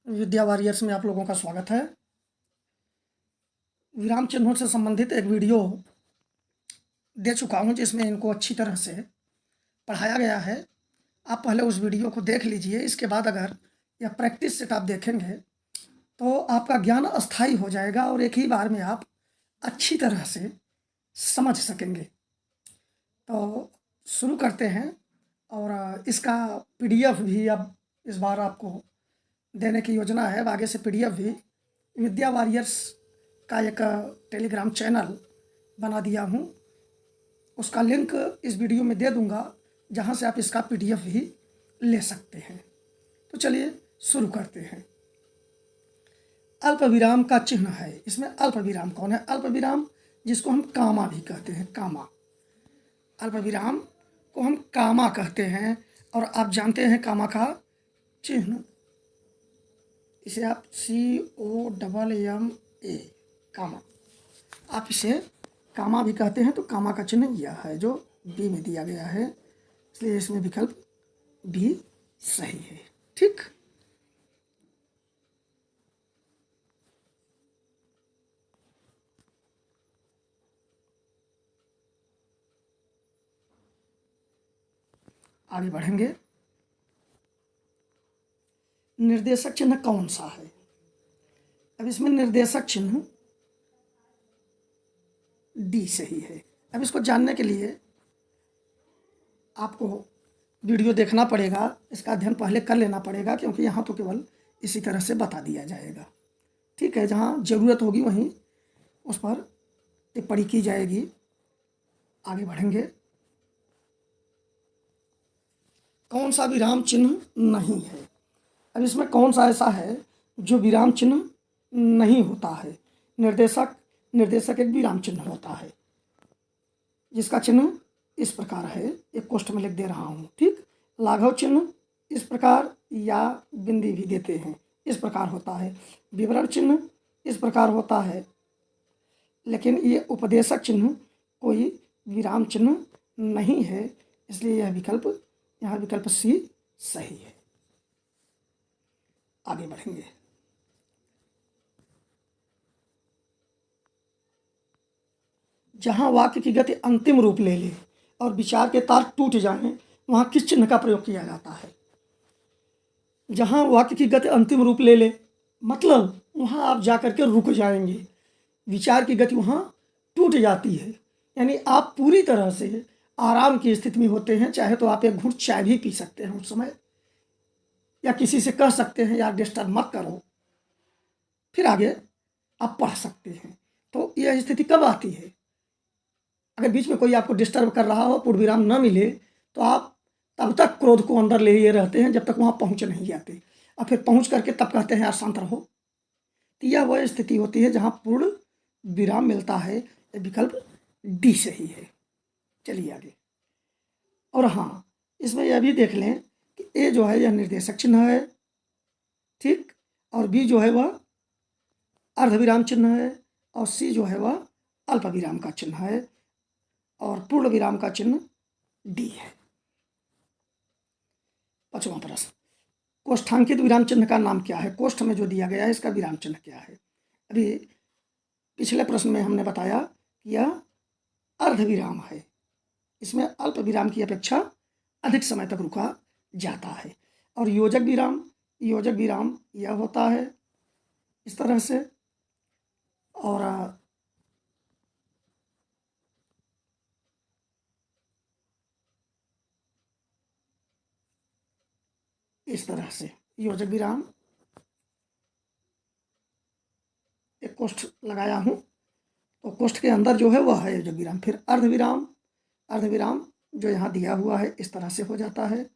विद्या warriors में आप लोगों का स्वागत है। विराम चिन्हों से संबंधित एक वीडियो दे चुका हूं जिसमें इनको अच्छी तरह से पढ़ाया गया है। आप पहले उस वीडियो को देख लीजिए। इसके बाद अगर यह प्रैक्टिस सेट आप देखेंगे तो आपका ज्ञान अस्थायी हो जाएगा और एक ही बार में आप अच्छी तरह से समझ सकेंगे। तो शुरू करते हैं। और इसका PDF भी अब इस बार आपको देने की योजना है। अब आगे से PDF भी विद्या वॉरियर्स का एक टेलीग्राम चैनल बना दिया हूँ, उसका लिंक इस वीडियो में दे दूँगा, जहाँ से आप इसका PDF भी ले सकते हैं। तो चलिए शुरू करते हैं। अल्प विराम का चिन्ह है। इसमें अल्प विराम कौन है? अल्प विराम जिसको हम कामा भी कहते हैं, कामा। अल्प विराम को हम कामा कहते हैं। और आप जानते हैं कामा का चिन्ह, इसे आप COMMA, कामा, आप इसे कामा भी कहते हैं। तो कामा का चिन्ह यह है जो बी में दिया गया है, इसलिए इसमें विकल्प बी सही है। ठीक, आगे बढ़ेंगे। निर्देशक चिन्ह कौन सा है? अब इसमें निर्देशक चिन्ह डी सही है। अब इसको जानने के लिए आपको वीडियो देखना पड़ेगा, इसका अध्ययन पहले कर लेना पड़ेगा, क्योंकि यहाँ तो केवल इसी तरह से बता दिया जाएगा। ठीक है, जहाँ ज़रूरत होगी वहीं उस पर टिप्पणी की जाएगी। आगे बढ़ेंगे। कौन सा विराम चिन्ह नहीं है? अब इसमें कौन सा ऐसा है जो विराम चिन्ह नहीं होता है? निर्देशक एक विराम चिन्ह होता है, जिसका चिन्ह इस प्रकार है, एक कोष्ठ में लिख दे रहा हूँ। ठीक, लाघव चिन्ह इस प्रकार या बिंदी भी देते हैं, इस प्रकार होता है। विवरण चिन्ह इस प्रकार होता है, लेकिन ये उपदेशक चिन्ह कोई विराम चिन्ह नहीं है, इसलिए यह विकल्प, यहाँ विकल्प सी सही है। आगे बढ़ेंगे। जहाँ वाक्य की गति अंतिम रूप ले ले और विचार के तार टूट जाएं, वहाँ किस चिन्ह का प्रयोग किया जाता है? जहाँ वाक्य की गति अंतिम रूप ले ले, मतलब वहाँ आप जा कर के रुक जाएंगे, विचार की गति वहाँ टूट जाती है, यानी आप पूरी तरह से आराम की स्थिति में होते हैं। चाहे तो आप एक घूंट चाय भी पी सकते हैं उस समय, या किसी से कह सकते हैं यार डिस्टर्ब मत करो, फिर आगे आप पढ़ सकते हैं। तो यह स्थिति कब आती है? अगर बीच में कोई आपको डिस्टर्ब कर रहा हो, पूर्ण विराम न मिले, तो आप तब तक क्रोध को अंदर ले लिए रहते हैं जब तक वहाँ पहुँच नहीं जाते, और फिर पहुँच करके तब कहते हैं यार शांत रहो। तो यह वह स्थिति होती है जहाँ पूर्ण विराम मिलता है। विकल्प डी सही है। चलिए आगे। और हाँ, इसमें यह भी देख लें कि ए जो है यह निर्देशक चिन्ह है, ठीक, और बी जो है वह अर्धविराम चिन्ह है, और सी जो है वह अल्प विराम का चिन्ह है, और पूर्ण विराम का चिन्ह डी है। 5वां प्रश्न, कोष्ठांकित विराम चिन्ह का नाम क्या है? कोष्ठ में जो दिया गया है इसका विराम चिन्ह क्या है? अभी पिछले प्रश्न में हमने बताया कि यह अर्धविराम है, इसमें अल्प विराम की अपेक्षा अधिक समय तक रुका जाता है। और योजक विराम यह होता है इस तरह से, और इस तरह से योजक विराम, एक कोष्ठ लगाया हूँ तो कोष्ठ के अंदर जो है वह है योजक विराम। फिर अर्धविराम जो यहाँ दिया हुआ है इस तरह से हो जाता है,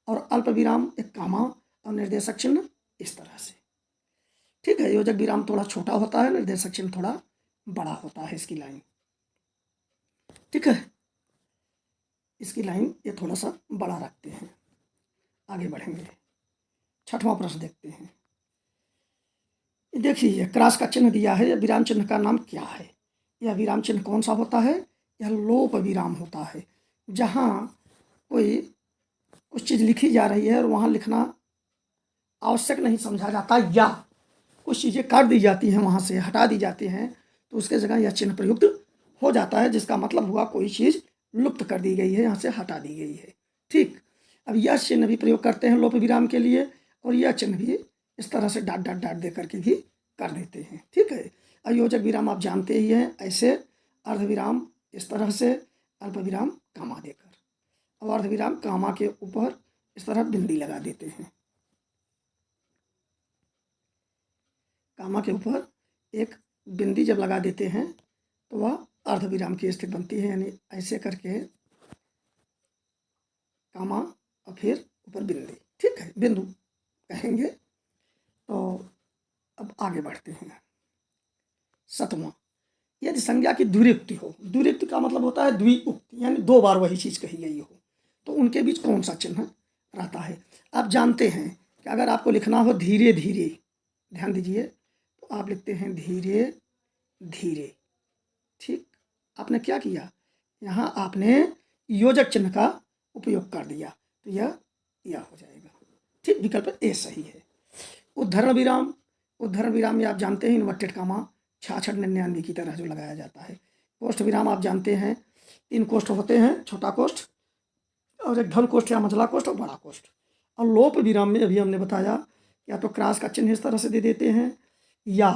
और अल्प विराम एक कामा और निर्देशक चिन्ह इस तरह से। ठीक है, योजक विराम थोड़ा छोटा होता है, निर्देशक चिन्ह थोड़ा बड़ा होता है। इसकी लाइन, ठीक है, इसकी लाइन ये थोड़ा सा बड़ा रखते हैं। आगे बढ़ेंगे। 6वां प्रश्न देखते हैं। देखिए, क्रॉस का चिन्ह दिया है, यह विराम चिन्ह का नाम क्या है? यह विराम चिन्ह कौन सा होता है? यह लोप विराम होता है। जहाँ कोई कुछ चीज़ लिखी जा रही है और वहाँ लिखना आवश्यक नहीं समझा जाता या कुछ चीज़ें काट दी जाती हैं, वहाँ से हटा दी जाती हैं, तो उसके जगह यह चिन्ह प्रयुक्त हो जाता है, जिसका मतलब हुआ कोई चीज़ लुप्त कर दी गई है, यहाँ से हटा दी गई है। ठीक, अब यह चिन्ह भी प्रयोग करते हैं लोप विराम के लिए, और यह चिन्ह भी इस तरह से डाट डाट डाट दे करके भी कर देते हैं। ठीक है, अयोजक विराम आप जानते ही हैं, ऐसे अर्धविराम इस तरह से, अल्प विराम कामा देकर, और अर्धविराम कामा के ऊपर इस तरह बिंदी लगा देते हैं। कामा के ऊपर एक बिंदी जब लगा देते हैं तो वह अर्धविराम की स्थिति बनती है, यानी ऐसे करके कामा और फिर ऊपर बिंदी। ठीक है, बिंदु कहेंगे। तो अब आगे बढ़ते हैं। 7वां, यदि संज्ञा की द्विरुक्ति हो, द्विरुक्ति का मतलब होता है द्विउक्ति, यानी दो बार वही चीज़ कही गई हो, तो उनके बीच कौन सा चिन्ह रहता है। आप जानते हैं कि अगर आपको लिखना हो धीरे धीरे, ध्यान दीजिए, तो आप लिखते हैं धीरे धीरे। ठीक, आपने क्या किया, यहाँ आपने योजक चिन्ह का उपयोग कर दिया, तो यह हो जाएगा। ठीक, विकल्प ए सही है। उद्धरण विराम, उद्धरण विराम ये आप जानते हैं इन्वर्टेड कामा 66 99 की तरह जो लगाया जाता है। कोष्ठ विराम आप जानते हैं 3 कोष्ठ होते हैं, छोटा कोष्ठ और एक धन कोष्ठ या मझला कोष्ठ और बड़ा कोष्ठ। और लोप विराम में अभी हमने बताया, या तो क्रॉस का चिन्ह इस तरह से दे देते हैं, या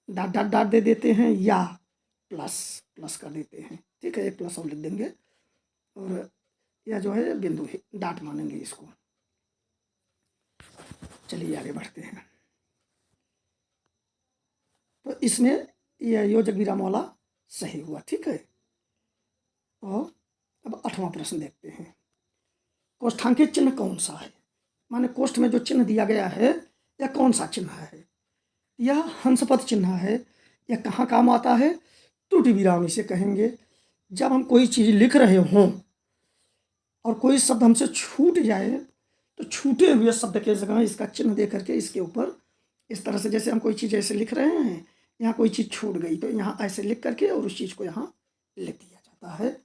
डाट डाट डाट दे देते हैं, या प्लस प्लस कर देते हैं। ठीक है, एक प्लस और लिख देंगे, और यह जो है बिंदु है, डाट मानेंगे इसको। चलिए आगे बढ़ते हैं। तो इसमें यह योजक विराम वाला सही हुआ। ठीक है, और अब 8वां प्रश्न देखते हैं। कोष्ठांकित चिन्ह कौन सा है, माने कोष्ठ में जो चिन्ह दिया गया है यह कौन सा चिन्ह है। यह हंसपद चिन्ह है। यह कहाँ काम आता है, त्रुटि विराम इसे कहेंगे। जब हम कोई चीज़ लिख रहे हों और कोई शब्द हमसे छूट जाए, तो छूटे हुए शब्द के जगह इसका चिन्ह दे करके इसके ऊपर इस तरह से, जैसे हम कोई चीज़ ऐसे लिख रहे हैं, यहाँ कोई चीज़ छूट गई तो यहाँ ऐसे लिख करके और उस चीज़ को यहाँ लिख दिया जाता है।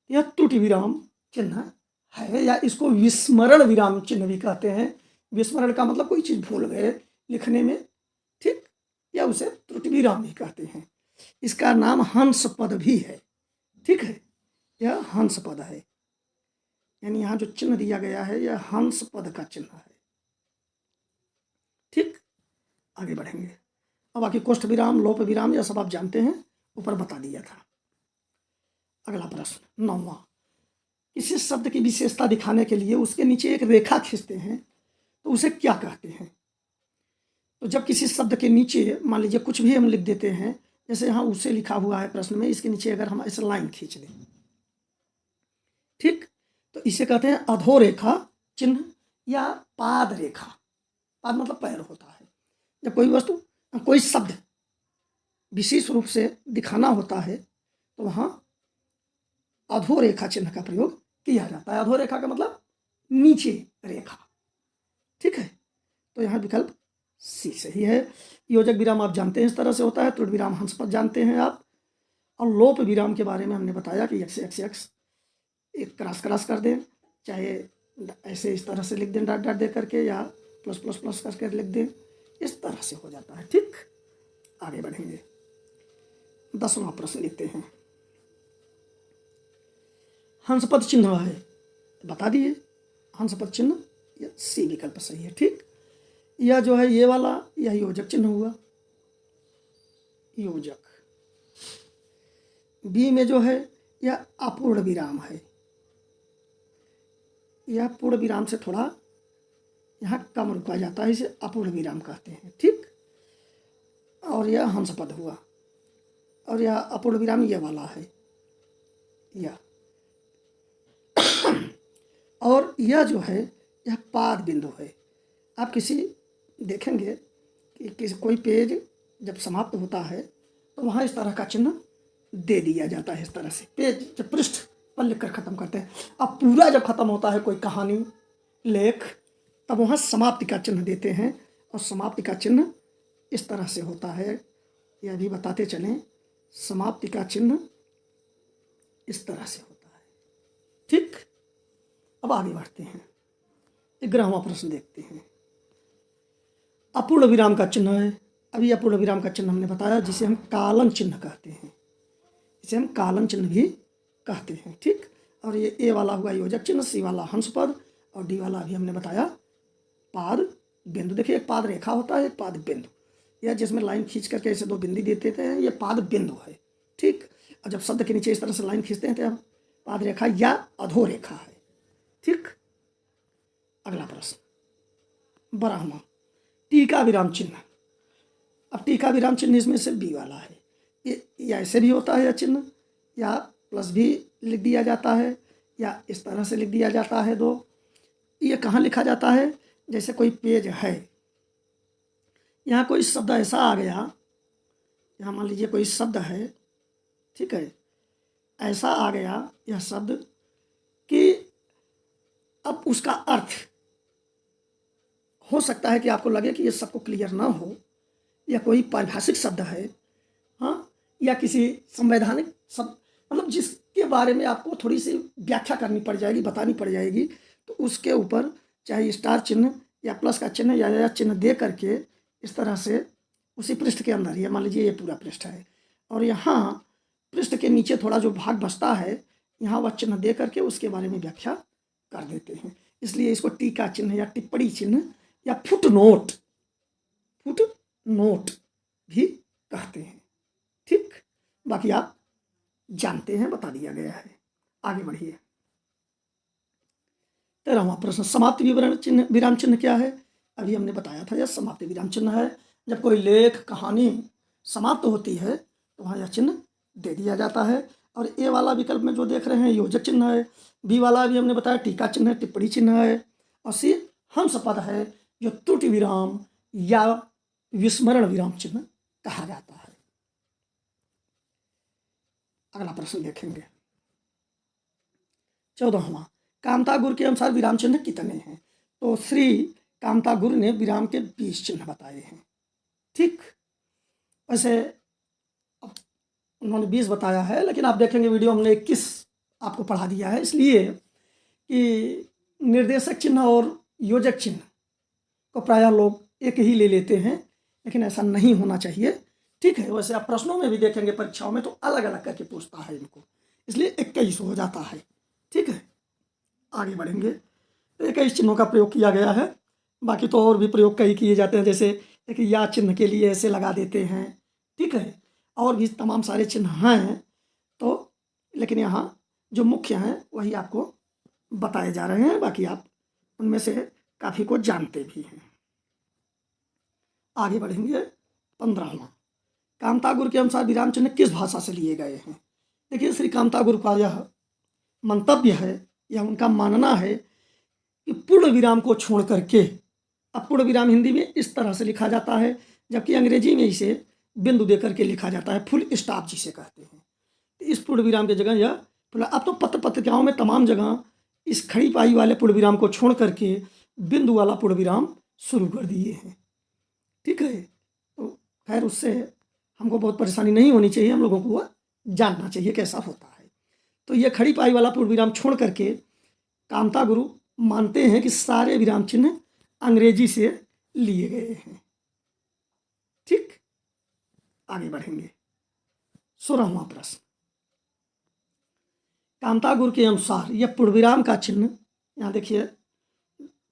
यह त्रुटि विराम चिन्ह है, या इसको विस्मरण विराम चिन्ह भी कहते हैं। विस्मरण का मतलब कोई चीज़ भूल गए लिखने में, ठीक, या उसे त्रुटि विराम ही कहते हैं। इसका नाम हंस पद भी है। ठीक है, यह हंस पद है, यानी यहाँ जो चिन्ह दिया गया है यह हंस पद का चिन्ह है। ठीक, आगे बढ़ेंगे। अब बाकी कोष्ठ विराम, लोप विराम, यह सब आप जानते हैं, ऊपर बता दिया था। अगला प्रश्न 9वां, किसी शब्द की विशेषता दिखाने के लिए उसके नीचे एक रेखा खींचते हैं तो उसे क्या कहते हैं। तो जब किसी शब्द के नीचे मान लीजिए कुछ भी हम लिख देते हैं, जैसे यहाँ उसे लिखा हुआ है प्रश्न में, इसके नीचे अगर हम ऐसे लाइन खींच दें, ठीक, तो इसे कहते हैं अधोरेखा चिन्ह या पाद रेखा। पाद मतलब पैर होता है। जब कोई वस्तु, कोई शब्द विशेष रूप से दिखाना होता है तो वहाँ अधोरेखा चिन्ह का प्रयोग किया जाता है। अधोरेखा का मतलब नीचे रेखा। ठीक है, तो यहाँ विकल्प सी सही है। योजक विराम आप जानते हैं इस तरह से होता है। त्रुटि विराम हंस पद जानते हैं आप। और लोप विराम के बारे में हमने बताया कि एक्स एक्स एक्स एक क्रॉस क्रॉस कर दें, चाहे ऐसे इस तरह से लिख दें डाट डाट दे करके, या प्लस प्लस प्लस करके लिख दें, इस तरह से हो जाता है। ठीक, आगे बढ़ेंगे। 10वां प्रश्न लिखते हैं। हंसपद चिन्ह है, बता दिए हंसपद चिन्ह, यह सी विकल्प सही है। ठीक, यह जो है ये वाला, यह योजक चिन्ह हुआ, योजक। बी में जो है यह अपूर्ण विराम है, यह पूर्ण विराम से थोड़ा यहाँ कम रुका जाता है, इसे अपूर्ण विराम कहते हैं। ठीक, और यह हंसपद हुआ, और यह अपूर्ण विराम ये वाला है, यह। और यह जो है यह पाद बिंदु है। आप किसी देखेंगे कि किसी कोई पेज जब समाप्त होता है तो वहाँ इस तरह का चिन्ह दे दिया जाता है। इस तरह से पेज जब पृष्ठ पर लिख कर ख़त्म करते हैं, अब पूरा जब ख़त्म होता है कोई कहानी लेख, तब वहाँ समाप्ति का चिन्ह देते हैं, और समाप्ति का चिन्ह इस तरह से होता है। यह भी बताते चलें, समाप्ति का चिन्ह इस तरह से होता है। ठीक, अब आगे बढ़ते हैं। 11वां प्रश्न देखते हैं। अपूर्ण विराम का चिन्ह है। अभी अपूर्ण विराम का चिन्ह हमने बताया, जिसे हम कालन चिन्ह कहते हैं, इसे हम कालन चिन्ह भी कहते हैं। ठीक, और ये ए वाला हुआ योजक चिन्ह, सी वाला हंस पद, और डी वाला अभी हमने बताया पाद बिंदु। देखिए, एक पाद रेखा होता है, एक पाद बिंदु, या जिसमें लाइन खींच करके ऐसे दो बिंदी देते थे, ये पाद बिंदु है। ठीक, और जब शब्द के नीचे इस तरह से लाइन खींचते हैं तो पाद रेखा या अधोरेखा है। ठीक, अगला प्रश्न ब्राह्मण टीका विराम चिन्ह। अब टीका विराम चिन्ह इसमें से बी वाला है। ये ऐसे भी होता है या चिन्ह, या प्लस भी लिख दिया जाता है, या इस तरह से लिख दिया जाता है दो। ये कहाँ लिखा जाता है? जैसे कोई पेज है, यहाँ कोई शब्द ऐसा आ गया, यहाँ मान लीजिए कोई शब्द है, ठीक है, ऐसा आ गया यह शब्द कि अब उसका अर्थ हो सकता है कि आपको लगे कि ये सबको क्लियर ना हो, या कोई पारिभाषिक शब्द है, हाँ, या किसी संवैधानिक शब्द, मतलब जिसके बारे में आपको थोड़ी सी व्याख्या करनी पड़ जाएगी, बतानी पड़ जाएगी, तो उसके ऊपर चाहे स्टार चिन्ह या प्लस का चिन्ह या चिन्ह दे करके इस तरह से उसी पृष्ठ के अंदर, ये मान लीजिए ये पूरा पृष्ठ है, और यहाँ पृष्ठ के नीचे थोड़ा जो भाग बचता है, यहाँ वह चिन्ह दे करके उसके बारे में व्याख्या कर देते हैं। इसलिए इसको टीका चिन्ह या टिप्पणी चिन्ह या फुट नोट भी कहते हैं। ठीक, बाकी आप जानते हैं, बता दिया गया है। आगे बढ़िए। 13वां प्रश्न समाप्ति विवरण चिन्ह विराम चिन्ह क्या है? अभी हमने बताया था, यह समाप्ति विराम चिन्ह है। जब कोई लेख कहानी समाप्त होती है तो वहाँ यह चिन्ह दे दिया जाता है। और ए वाला विकल्प में जो देख रहे हैं योजक चिन्ह है, बी वाला भी हमने बताया टीका चिन्ह है, टिप्पणी चिन्ह है, और सी हंस पद है जो त्रुटि विराम या विस्मरण विराम चिन्ह कहा जाता है। अगला प्रश्न देखेंगे 14वां कामता गुरु के अनुसार विराम चिन्ह कितने हैं? तो श्री कामता गुरु ने विराम के 20 चिन्ह बताए हैं। ठीक, वैसे उन्होंने 20 बताया है, लेकिन आप देखेंगे वीडियो हमने 21 आपको पढ़ा दिया है, इसलिए कि निर्देशक चिन्ह और योजक चिन्ह को प्रायः लोग एक ही ले लेते हैं, लेकिन ऐसा नहीं होना चाहिए। ठीक है, वैसे आप प्रश्नों में भी देखेंगे, परीक्षाओं में तो अलग अलग करके पूछता है इनको, इसलिए 21 हो जाता है। ठीक है, आगे बढ़ेंगे। तो 21 चिन्हों का प्रयोग किया गया है, बाकी तो और भी प्रयोग कई किए जाते हैं, जैसे एक या चिन्ह के लिए ऐसे लगा देते हैं। ठीक है, और भी तमाम सारे चिन्ह हैं, तो लेकिन यहाँ जो मुख्य हैं वही आपको बताए जा रहे हैं, बाकी आप उनमें से काफ़ी को जानते भी हैं। आगे बढ़ेंगे 15वां कामता गुरु के अनुसार विराम चिन्ह किस भाषा से लिए गए हैं? देखिए, श्री कामता गुरु का यह मंतव्य है, यह उनका मानना है कि पूर्ण विराम को छोड़ करके, अब पूर्ण विराम हिंदी में इस तरह से लिखा जाता है, जबकि अंग्रेजी में इसे बिंदु दे करके लिखा जाता है, फुल स्टॉप जिसे कहते हैं। इस पूर्ण विराम की जगह यह, अब तो पत्र पत्रिकाओं में तमाम जगह इस खड़ी पाई वाले पूर्ण विराम को छोड़ करके बिंदु वाला पूर्ण विराम शुरू कर दिए हैं। ठीक है, तो खैर उससे हमको बहुत परेशानी नहीं होनी चाहिए, हम लोगों को वह जानना चाहिए कैसा होता है। तो ये खड़ी पाई वाला पूर्ण विराम छोड़ करके कामता गुरु मानते हैं कि सारे विराम चिन्ह अंग्रेजी से लिए गए हैं। ठीक, आगे बढ़ेंगे 16वां प्रश्न कामता गुरु के अनुसार यह पूर्ण विराम का चिन्ह, यहाँ देखिए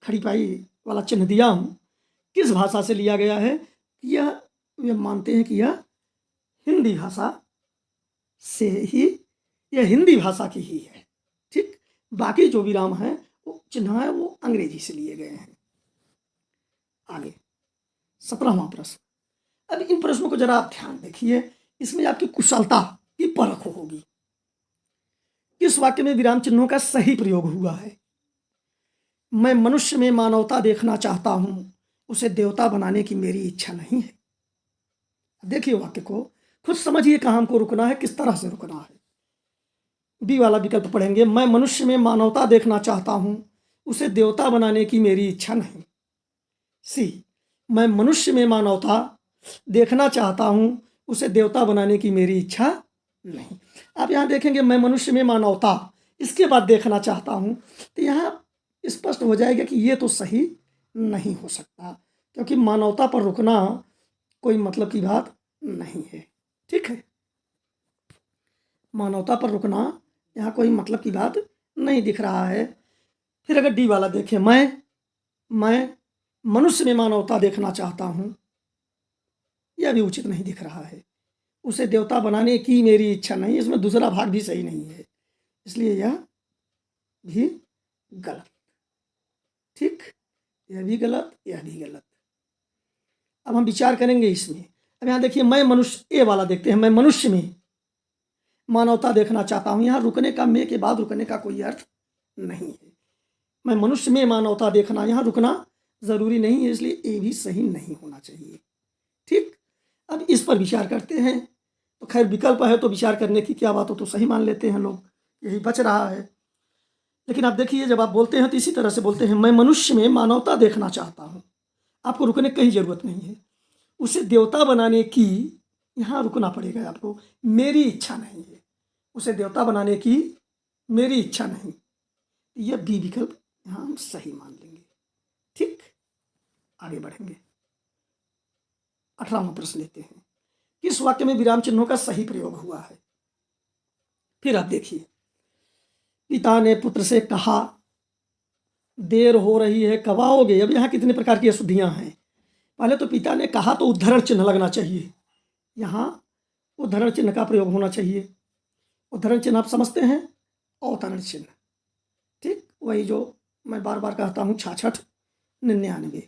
खड़ी पाई वाला चिन्ह दिया हूँ, किस भाषा से लिया गया है? यह मानते हैं कि यह हिंदी भाषा से ही, यह हिंदी भाषा की ही है। ठीक, बाकी जो विराम है वो चिन्ह है वो अंग्रेजी से लिए गए हैं। आगे 17वां प्रश्न। अब इन प्रश्नों को जरा आप ध्यान देखिए, इसमें आपकी कुशलता की परख होगी। किस वाक्य में विराम चिन्हों का सही प्रयोग हुआ है? मैं मनुष्य में मानवता देखना चाहता हूं, उसे देवता बनाने की मेरी इच्छा नहीं है। देखिए वाक्य को खुद समझिए, कहाँ हमको रुकना है, किस तरह से रुकना है। बी वाला विकल्प पढ़ेंगे, मैं मनुष्य में मानवता देखना चाहता हूं, उसे देवता बनाने की मेरी इच्छा नहीं। सी, मैं मनुष्य में मानवता देखना चाहता हूं, उसे देवता बनाने की मेरी इच्छा नहीं। आप यहाँ देखेंगे मैं मनुष्य में मानवता, इसके बाद देखना चाहता हूं, तो यहाँ स्पष्ट हो जाएगा कि ये तो सही नहीं हो सकता। क्योंकि मानवता पर रुकना कोई मतलब की बात नहीं है। ठीक है, मानवता पर रुकना यहाँ कोई मतलब की बात नहीं दिख रहा है। फिर अगर डी वाला देखें, मैं मनुष्य में मानवता देखना चाहता हूँ, यह भी उचित नहीं दिख रहा है। उसे देवता बनाने की मेरी इच्छा नहीं, इसमें दूसरा भाग भी सही नहीं है, इसलिए यह भी गलत। ठीक, यह भी गलत, यह भी गलत। अब हम विचार करेंगे इसमें। अब यहाँ देखिए, मैं मनुष्य, ए वाला देखते हैं, मैं मनुष्य में मानवता देखना चाहता हूँ। यहाँ रुकने का, मैं के बाद रुकने का कोई अर्थ नहीं है। मैं मनुष्य में मानवता देखना, यहाँ रुकना जरूरी नहीं है, इसलिए ए भी सही नहीं होना चाहिए। ठीक, अब इस पर विचार करते हैं। तो खैर विकल्प है तो विचार करने की क्या बात हो, तो सही मान लेते हैं लोग, यही बच रहा है। लेकिन आप देखिए, जब आप बोलते हैं तो इसी तरह से बोलते हैं, मैं मनुष्य में मानवता देखना चाहता हूँ। आपको रुकने की कहीं जरूरत नहीं है, उसे देवता बनाने की यहाँ रुकना पड़ेगा आपको, मेरी इच्छा नहीं है, उसे देवता बनाने की मेरी इच्छा नहीं। यह बी विकल्प यहाँ हम सही मान लेंगे। ठीक, आगे बढ़ेंगे। 18वां प्रश्न लेते हैं, किस वाक्य में विराम चिन्हों का सही प्रयोग हुआ है? फिर आप देखिए, पिता ने पुत्र से कहा, देर हो रही है, कब आओगे? अब यहाँ कितने प्रकार की अशुद्धियाँ हैं। पहले तो पिता ने कहा तो उद्धरण चिन्ह लगना चाहिए, यहाँ उद्धरण चिन्ह का प्रयोग होना चाहिए। उद्धरण चिन्ह आप समझते हैं, अवतरण चिन्ह। ठीक, वही जो मैं बार बार कहता हूँ 66, 99।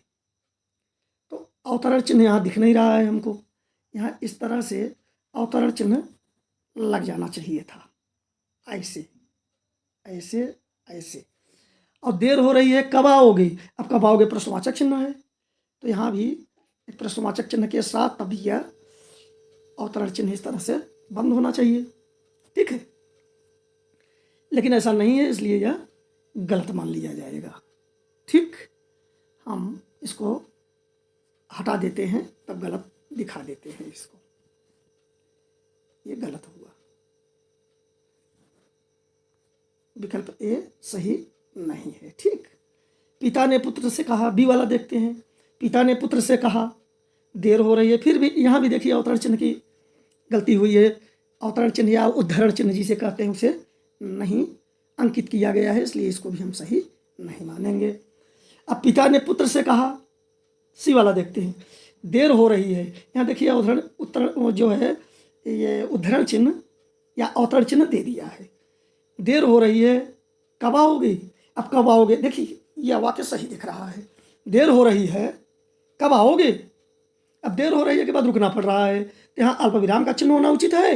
तो अवतरण चिन्ह यहाँ दिख नहीं रहा है हमको, यहाँ इस तरह से अवतरण चिन्ह लग जाना चाहिए था, ऐसे ऐसे ऐसे। और देर हो रही है, कब आओगे? अब कब आओगे प्रश्नवाचक चिन्ह है, तो यहाँ भी एक प्रश्नवाचक चिन्ह के साथ तब यह अवतरण चिन्ह इस तरह से बंद होना चाहिए। ठीक है, लेकिन ऐसा नहीं है, इसलिए यह गलत मान लिया जाएगा। ठीक, हम इसको हटा देते हैं, तब गलत दिखा देते हैं इसको, ये गलत हुआ। विकल्प ए सही नहीं है। ठीक, पिता ने पुत्र से कहा, बी वाला देखते हैं, पिता ने पुत्र से कहा, देर हो रही है। फिर भी यहाँ भी देखिए अवतरण चिन्ह की गलती हुई है, अवतरण चिन्ह या उद्धरण चिन्ह जिसे कहते हैं उसे नहीं अंकित किया गया है, इसलिए इसको भी हम सही नहीं मानेंगे। अब पिता ने पुत्र से कहा, सी वाला देखते हैं, देर हो रही है। यहाँ देखिए उद्धरण उत्तर जो है ये उद्धरण चिन्ह या अवतरण चिन्ह दे दिया है, देर हो रही है, कब आओगे? अब कब आओगे, देखिए यह वाक्य सही दिख रहा है, देर हो रही है, कब आओगे? अब देर हो रही है के बाद रुकना पड़ रहा है, तो यहाँ अल्प विराम का चिन्ह होना उचित है।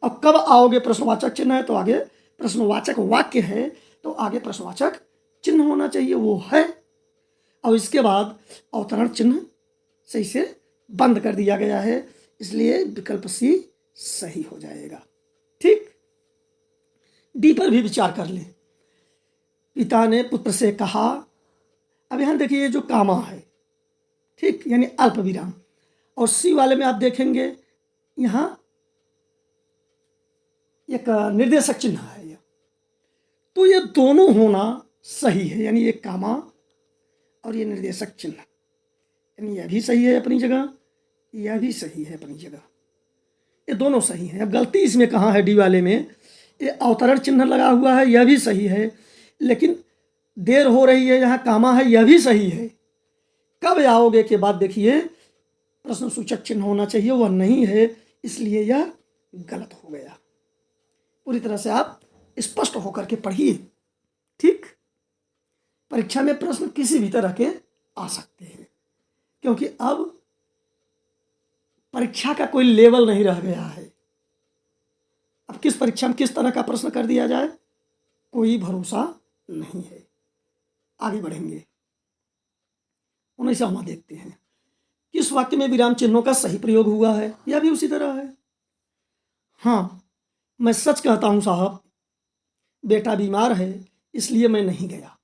अब कब आओगे प्रश्नवाचक चिन्ह है, तो आगे प्रश्नवाचक वाक्य है, तो आगे प्रश्नवाचक चिन्ह होना चाहिए, वो है। और इसके बाद अवतरण चिन्ह सही से बंद कर दिया गया है, इसलिए विकल्प सी सही हो जाएगा। ठीक, डी पर भी विचार कर लें, पिता ने पुत्र से कहा। अब यहाँ देखिए जो कामा है, ठीक, यानी अल्प विराम, और सी वाले में आप देखेंगे यहाँ एक निर्देशक चिन्ह है यह, तो ये दोनों होना सही है, यानी ये कामा और ये निर्देशक चिन्ह, यानी यह भी सही है अपनी जगह, यह भी सही है अपनी जगह, ये दोनों सही हैं। अब गलती इसमें कहाँ है? डी वाले में ये अवतरण चिन्ह लगा हुआ है, यह भी सही है, लेकिन देर हो रही है यहाँ कामा है, यह भी सही है। कब आओगे के बाद देखिए प्रश्न सूचक चिन्ह होना चाहिए, वह नहीं है, इसलिए यह गलत हो गया। पूरी तरह से आप स्पष्ट होकर के पढ़िए। ठीक, परीक्षा में प्रश्न किसी भी तरह के आ सकते हैं, क्योंकि अब परीक्षा का कोई लेवल नहीं रह गया है। अब किस परीक्षा में किस तरह का प्रश्न कर दिया जाए, कोई भरोसा नहीं है। आगे बढ़ेंगे, 19वां देखते हैं, किस वाक्य में विराम चिन्हों का सही प्रयोग हुआ है? यह भी उसी तरह है। हाँ, मैं सच कहता हूं साहब, बेटा बीमार है इसलिए मैं नहीं गया।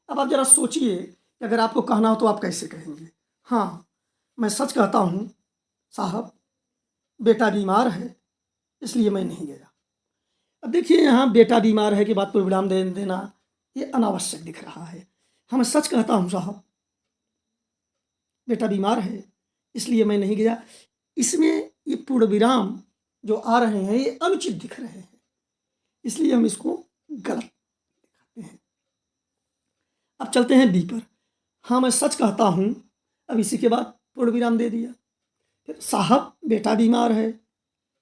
अब आप जरा सोचिए कि अगर आपको कहना हो तो आप कैसे कहेंगे? हाँ, मैं सच कहता हूं साहब, बेटा बीमार है इसलिए मैं नहीं गया। अब देखिए यहाँ बेटा बीमार है के बाद कोई विराम दे देना ये अनावश्यक दिख रहा है। हाँ, मैं सच कहता हूँ साहब, बेटा बीमार है इसलिए मैं नहीं गया, इसमें ये पूर्ण विराम जो आ रहे हैं ये अनुचित दिख रहे हैं, इसलिए हम इसको गलत दिखाते हैं। अब चलते हैं बी पर। हाँ मैं सच कहता हूँ, अब इसी के बाद पूर्ण विराम दे दिया। फिर साहब बेटा बीमार है,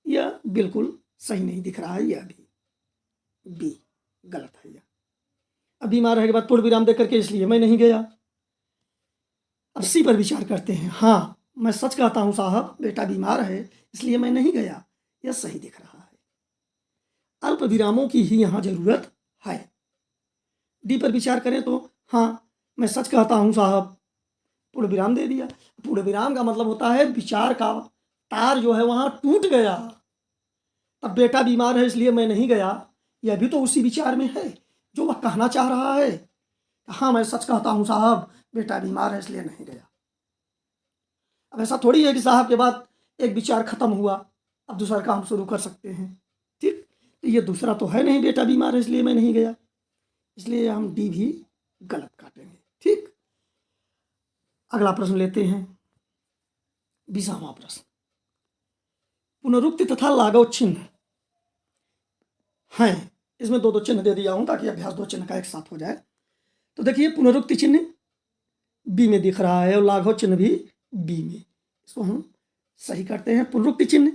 यह बिल्कुल सही नहीं दिख रहा है, यह भी बी गलत है। यह अब बीमार है के बाद पूर्ण विराम दे करके इसलिए मैं नहीं गया। अब सी पर विचार करते हैं। हाँ मैं सच कहता हूँ साहब बेटा बीमार है इसलिए मैं नहीं गया, यह सही दिख रहा है। अल्प विरामों की ही यहाँ जरूरत है। डी पर विचार करें तो हाँ मैं सच कहता हूँ साहब, पूर्ण विराम दे दिया। पूर्ण विराम का मतलब होता है विचार का तार जो है वहाँ टूट गया। अब बेटा बीमार है इसलिए मैं नहीं गया, यह भी तो उसी विचार में है जो वह कहना चाह रहा है। हाँ मैं सच कहता हूँ साहब बेटा बीमार है इसलिए नहीं गया। अब ऐसा थोड़ी है कि साहब के बाद एक विचार खत्म हुआ अब दूसरा काम शुरू कर सकते हैं, ठीक। तो ये दूसरा तो है नहीं, बेटा बीमार है इसलिए मैं नहीं गया, इसलिए हम डी भी गलत काटेंगे, ठीक। अगला प्रश्न लेते हैं, 20वां प्रश्न। पुनरुक्ति तथा लाघव चिन्ह हैं, इसमें दो दो चिन्ह दे दिया हूं ताकि अभ्यास दो चिन्ह का एक साथ हो जाए। तो देखिए पुनरुक्ति चिन्ह बी में दिख रहा है और लाघव चिन्ह भी बी में, इसको हम सही करते हैं। पुनरुक्ति चिन्ह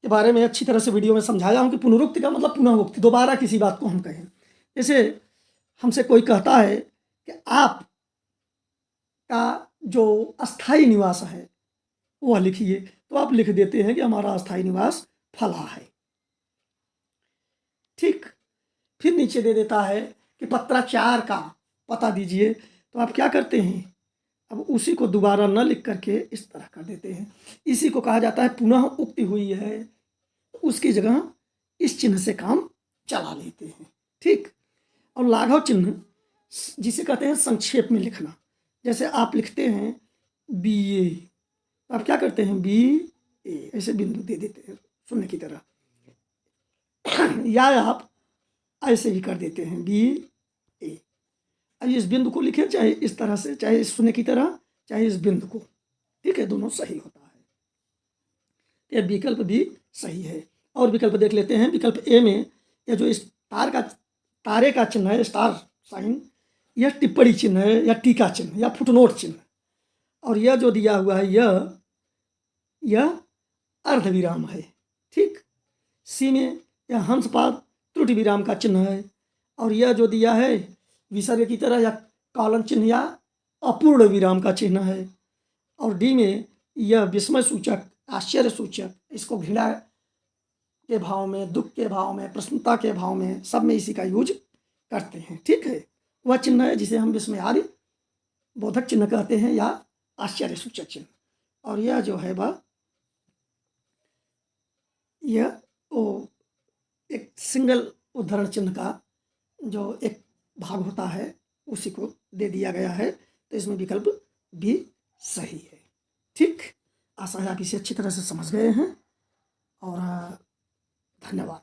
के बारे में अच्छी तरह से वीडियो में समझाया हूं कि पुनरुक्ति का मतलब पुनः उक्ति, दोबारा किसी बात को हम कहें। जैसे हमसे कोई कहता है कि आप का जो अस्थाई निवास है वह लिखिए, तो आप लिख देते हैं कि हमारा अस्थाई निवास फला है, ठीक। फिर नीचे दे देता है कि पत्राचार का पता दीजिए, तो आप क्या करते हैं, अब उसी को दोबारा न लिख करके इस तरह कर देते हैं। इसी को कहा जाता है पुनः उक्ति हुई है, तो उसकी जगह इस चिन्ह से काम चला लेते हैं, ठीक। और लाघव चिन्ह जिसे कहते हैं संक्षेप में लिखना, जैसे आप लिखते हैं बी ए, तो आप क्या करते हैं बी ए ऐसे बिंदु दे देते हैं शून्य की तरह, या आप ऐसे भी कर देते हैं बी ए। अब इस बिंदु को लिखें चाहे इस तरह से, चाहे इस शून्य की तरह, चाहे इस बिंदु को, ठीक है, दोनों सही होता है। यह विकल्प भी सही है। और विकल्प देख लेते हैं। विकल्प ए में यह जो इस तारे का चिन्ह है, स्टार साइन, यह टिप्पणी चिन्ह है या टीका चिन्ह या फुटनोट चिन्ह, और यह जो दिया हुआ है यह अर्धविराम है, ठीक। सी में यह हंसपाद त्रुटि विराम का चिन्ह है, और यह जो दिया है विसर्ग की तरह या कॉलन चिन्ह या अपूर्ण विराम का चिन्ह है। और डी में यह विस्मय सूचक, आश्चर्य सूचक, इसको घृणा के भाव में, दुख के भाव में, प्रसन्नता के भाव में, सब में इसी का यूज करते हैं, ठीक है। वह चिन्ह है जिसे हम विस्मयादि बोधक चिन्ह कहते हैं या आश्चर्य सूचक चिन्ह। और यह जो है वह यह एक सिंगल उद्धरण चिन्ह का जो एक भाग होता है उसी को दे दिया गया है, तो इसमें विकल्प भी सही है, ठीक। आशा है आप इसे अच्छी तरह से समझ गए हैं, और धन्यवाद।